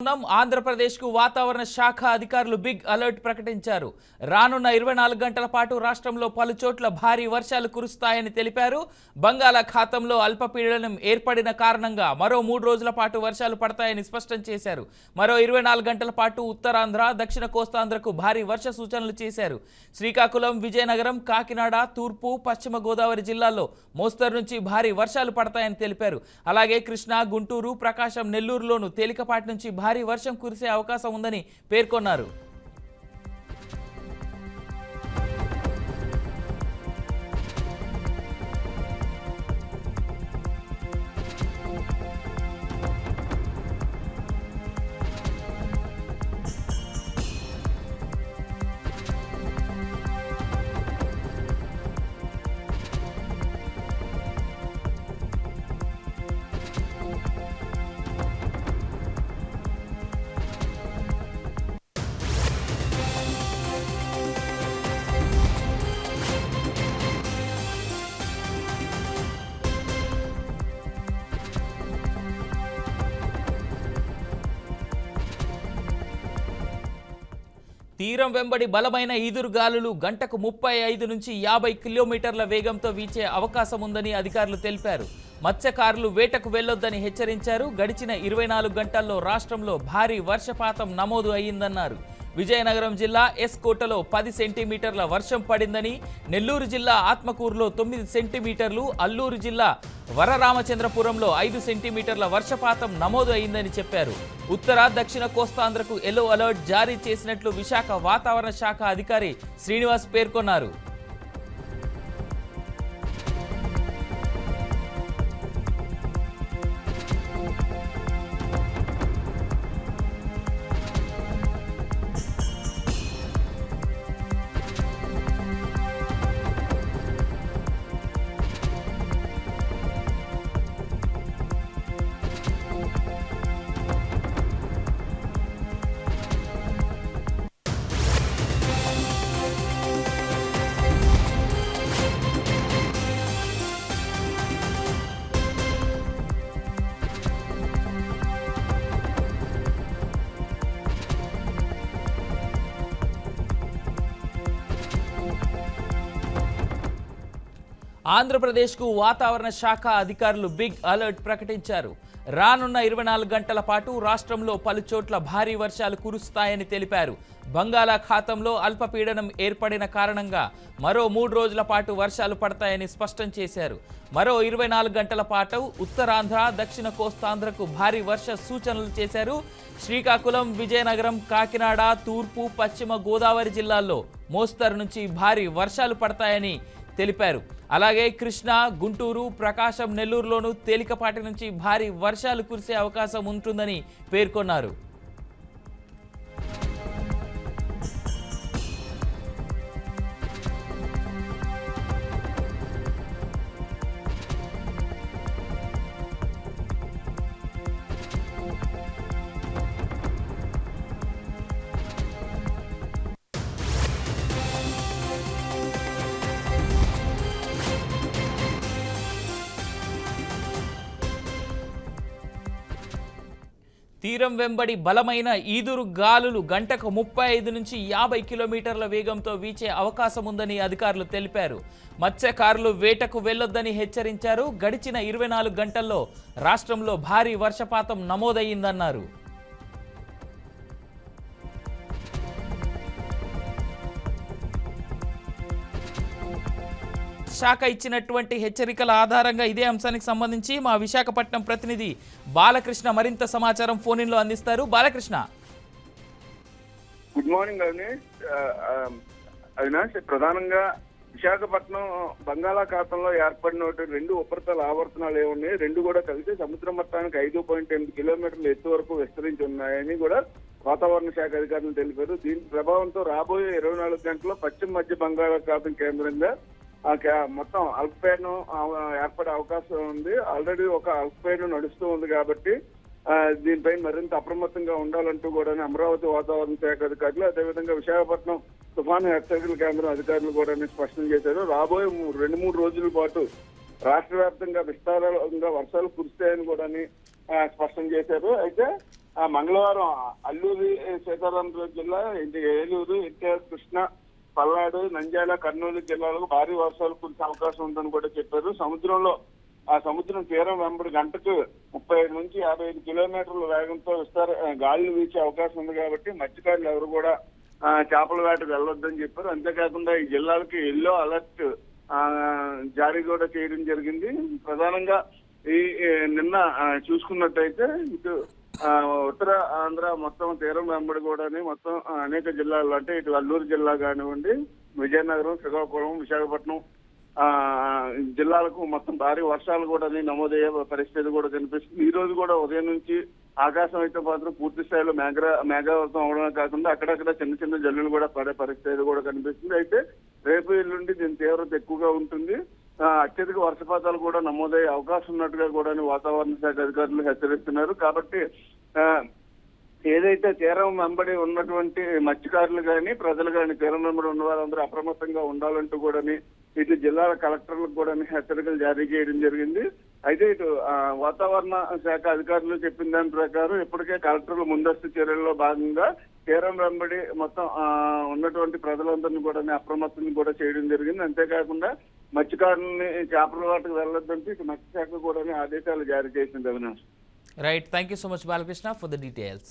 ఆంధ్రప్రదేశ్ కు వాతావరణ శాఖ అధికారులు బిగ్ అలర్ట్ ప్రకటించారు. రానున్న 24 గంటల పాటు రాష్ట్రంలో పలు చోట్ల భారీ వర్షాలు కురుస్తాయని తెలిపారు. బంగాళాఖాతంలో అల్పపీడనం ఏర్పడిన కారణంగా మరో 3 రోజుల పాటు వర్షాలు పడతాయని స్పష్టం చేశారు. మరో 24 గంటల పాటు ఉత్తరాంధ్ర, దక్షిణ కోస్తాంధ్రకు భారీ వర్ష సూచనలు చేశారు. శ్రీకాకుళం, విజయనగరం, కాకినాడ, తూర్పు, పశ్చిమ గోదావరి జిల్లాల్లో మోస్తరు నుంచి భారీ వర్షాలు పడతాయని తెలిపారు. అలాగే కృష్ణా, గుంటూరు, ప్రకాశం, నెల్లూరులోనూ తేలికపాటి నుంచి భారీ వర్షం కురిసే అవకాశం ఉందని పేర్కొన్నారు. తీరం వెంబడి బలమైన ఈదురుగాలులు గంటకు 35 నుంచి 50 కిలోమీటర్ల వేగంతో వీచే అవకాశం ఉందని అధికారులు తెలిపారు. మత్స్యకారులు వేటకు వెళ్లొద్దని హెచ్చరించారు. గడిచిన 24 గంటల్లో రాష్ట్రంలో భారీ వర్షపాతం నమోదు అయ్యిందన్నారు. విజయనగరం జిల్లా ఎస్కోటలో 10 సెంటీమీటర్ల వర్షం పడిందని, నెల్లూరు జిల్లా ఆత్మకూరులో 9 సెంటీమీటర్లు, అల్లూరు జిల్లా వరరామచంద్రపురంలో 5 సెంటీమీటర్ల వర్షపాతం నమోదు అయిందని చెప్పారు. ఉత్తర, దక్షిణ కోస్తాంధ్రకు ఎల్లో అలర్ట్ జారీ చేసినట్లు విశాఖ వాతావరణ శాఖ అధికారి శ్రీనివాస్ పేర్కొన్నారు. ఆంధ్రప్రదేశ్కు వాతావరణ శాఖ అధికారులు బిగ్ అలర్ట్ ప్రకటించారు. రానున్న 24 గంటల పాటు రాష్ట్రంలో పలు చోట్ల భారీ వర్షాలు కురుస్తాయని తెలిపారు. బంగాళాఖాతంలో అల్పపీడనం ఏర్పడిన కారణంగా మరో 3 రోజుల పాటు వర్షాలు పడతాయని స్పష్టం చేశారు. మరో 24 గంటల పాటు ఉత్తరాంధ్ర, దక్షిణ కోస్తాంధ్రకు భారీ వర్ష సూచనలు చేశారు. శ్రీకాకుళం, విజయనగరం, కాకినాడ, తూర్పు, పశ్చిమ గోదావరి జిల్లాల్లో మోస్తరు నుంచి భారీ వర్షాలు పడతాయని తెలిపారు. అలాగే కృష్ణా, గుంటూరు, ప్రకాశం, నెల్లూరులోనూ తేలికపాటి నుంచి భారీ వర్షాలు కురిసే అవకాశం ఉంటుందని పేర్కొన్నారు. తీరం వెంబడి బలమైన ఈదురు గాలులు గంటకు 35 నుంచి 50 కిలోమీటర్ల వేగంతో వీచే అవకాశం ఉందని అధికారులు తెలిపారు. మత్స్యకారులు వేటకు వెళ్లొద్దని హెచ్చరించారు. గడిచిన 24 గంటల్లో రాష్ట్రంలో భారీ వర్షపాతం నమోదయ్యిందన్నారు. శాఖ ఇచ్చినటువంటి హెచ్చరికల ఆధారంగా ఇదే అంశానికి సంబంధించి మా విశాఖపట్నం ప్రతినిధి బాలకృష్ణ మరింత సమాచారం ఫోన్ ఇన్ లో అందిస్తారు. Balakrishna, good morning Avinash. ప్రధానంగా విశాఖపట్నం బంగాళాఖాతంలో ఏర్పడిన 2 ఉపరితల ఆవర్తనాలు ఏమున్నాయి, 2 కూడా కలిసి సముద్ర మట్టానికి 5.8 కిలోమీటర్ల ఎత్తు వరకు విస్తరించి ఉన్నాయని కూడా వాతావరణ శాఖ అధికారులు తెలిపారు. దీని ప్రభావంతో రాబోయే 24 గంటల్లో పశ్చిమ మధ్య బంగాళాఖాతం కేంద్రంగా మొత్తం అల్పపీడనం ఏర్పడే అవకాశం ఉంది. ఆల్రెడీ ఒక అల్పపీడనం నడుస్తూ ఉంది కాబట్టి దీనిపై మరింత అప్రమత్తంగా ఉండాలంటూ కూడా అమరావతి వాతావరణ శాఖ అధికారులు, అదేవిధంగా విశాఖపట్నం తుఫాను హెచ్చరికల కేంద్రం అధికారులు కూడా స్పష్టం చేశారు. రాబోయే 2-3 రోజుల పాటు రాష్ట్ర వ్యాప్తంగా విస్తారంగా వర్షాలు కురుస్తాయని కూడా స్పష్టం చేశారు. అయితే మంగళవారం అల్లూరి సీతారామరాజు జిల్లా, ఏలూరు, ఎన్టీఆర్, కృష్ణా, పల్నాడు, నంద్యాల, కర్నూలు జిల్లాలకు భారీ వర్షాలు కురిసే అవకాశం ఉందని కూడా చెప్పారు. సముద్రం తీరం వెంబడి గంటకు 35 నుంచి 55 కిలోమీటర్ల వేగంతో గాలులు వీచే అవకాశం ఉంది కాబట్టి మత్స్యకారులు ఎవరు కూడా చేపల వేటకు వెళ్ళొద్దని చెప్పారు. అంతేకాకుండా ఈ జిల్లాలకి ఎల్లో అలర్ట్ జారీ కూడా చేయడం జరిగింది. ప్రధానంగా ఈ నిన్న చూసుకున్నట్టయితే ఇటు ఉత్తర ఆంధ్ర మొత్తం తీరం వెంబడి కూడా మొత్తం అనేక జిల్లాలు, అంటే ఇటు అల్లూరు జిల్లా కానివ్వండి, విజయనగరం, శ్రీకాకుళం, విశాఖపట్నం జిల్లాలకు మొత్తం భారీ వర్షాలు కూడా నమోదయ్యే పరిస్థితి కూడా కనిపిస్తుంది. ఈ రోజు కూడా ఉదయం నుంచి ఆకాశం అయితే మాత్రం పూర్తి స్థాయిలో మేఘావృతం అవడమే కాకుండా అక్కడక్కడ చిన్న చిన్న జల్లులు కూడా పడే పరిస్థితి కూడా కనిపిస్తుంది. అయితే రేపు ఎల్లుండి దీని తీవ్రత ఎక్కువగా ఉంటుంది. అత్యధిక వర్షపాతాలు కూడా నమోదయ్యే అవకాశం ఉన్నట్టుగా కూడా వాతావరణ శాఖ అధికారులు హెచ్చరిస్తున్నారు. కాబట్టి ఏదైతే తీరం వెంబడి ఉన్నటువంటి మత్స్యకారులు కానీ ప్రజలు కానీ తీరం వెంబడి ఉన్న వారందరూ అప్రమత్తంగా ఉండాలంటూ కూడా ఇటు జిల్లాల కలెక్టర్లకు కూడా హెచ్చరికలు జారీ చేయడం జరిగింది. అయితే ఇటు వాతావరణ శాఖ అధికారులు చెప్పిన దాని ప్రకారం ఇప్పటికే కలెక్టర్లు ముందస్తు చర్యల్లో భాగంగా తీరం వెంబడి మొత్తం ఉన్నటువంటి ప్రజలందరినీ కూడా అప్రమత్తం కూడా చేయడం జరిగింది. అంతేకాకుండా మత్స్యకారులని చేపల వేటకు వెళ్ళొద్దంటే ఇటు మత్స్యశాఖ కూడా ఆదేశాలు జారీ చేసింది. Avinash. Right. Thank you so much, Balakrishna, for the details.